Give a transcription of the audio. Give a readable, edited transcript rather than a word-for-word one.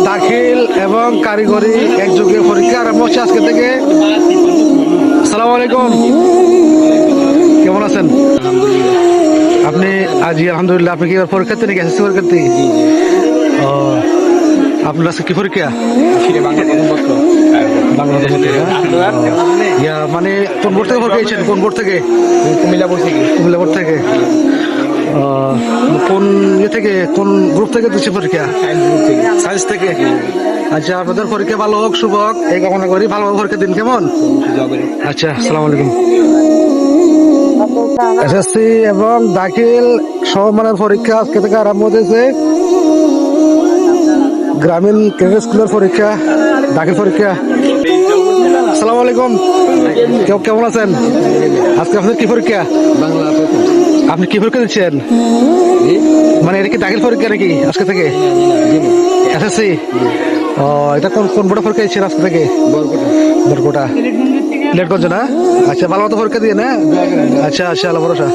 দাখিল এবং কারিগরি একযোগে পরীক্ষা আরম্ভ হচ্ছে আজকে থেকে। আসসালামু আলাইকুম, কেমন আছেন আপনি? আজি আলহামদুলিল্লাহ। আপনি কি এবার পরীক্ষার্থী নাকি এসএসসি পরীক্ষার্থী? ও, আপনার আজকে কি পরীক্ষা? বাংলাদেশ থেকে? ইয়া মানে কোন বোর্ড থেকে পরীক্ষা দিয়েছেন? কোন বোর্ড থেকে? কুমিল্লা বোর্ড থেকে। কুমিল্লা বোর্ড থেকে। কোন ইয়ে থেকে, কোন গ্রুপ থেকে দিচ্ছে পরীক্ষা? সায়েন্স থেকে। আচ্ছা, আপনাদের পরীক্ষা ভালো হোক, শুভ হোক এই কামনা করি। ভালোভাবে পরীক্ষা দিন, কেমন? আচ্ছা, আসসালামু আলাইকুম। এসএসসি এবং দাখিল সমমানের পরীক্ষা আজকে থেকে আরম্ভ হয়েছে। গ্রামীণ ক্রেডিট স্কুলের পরীক্ষা, দাখিল পরীক্ষা। আসসালামু আলাইকুম, কেমন আছেন? আজকে আপনাদের কি পরীক্ষা? বাংলা। আপনি কি পরীক্ষা দিচ্ছেন? মানে এটা কি দাখিল পরীক্ষা নাকি আজকে থেকে? এসএসসি। ও, এটা কোন কোন বোর্ডে পরীক্ষা দিচ্ছেন আজকে থেকে? বরকোটা। লেটগঞ্জ না? আচ্ছা, ভালো মতো পরীক্ষা দিয়ে না? আচ্ছা আচ্ছা, আল্লাহ ভরসা।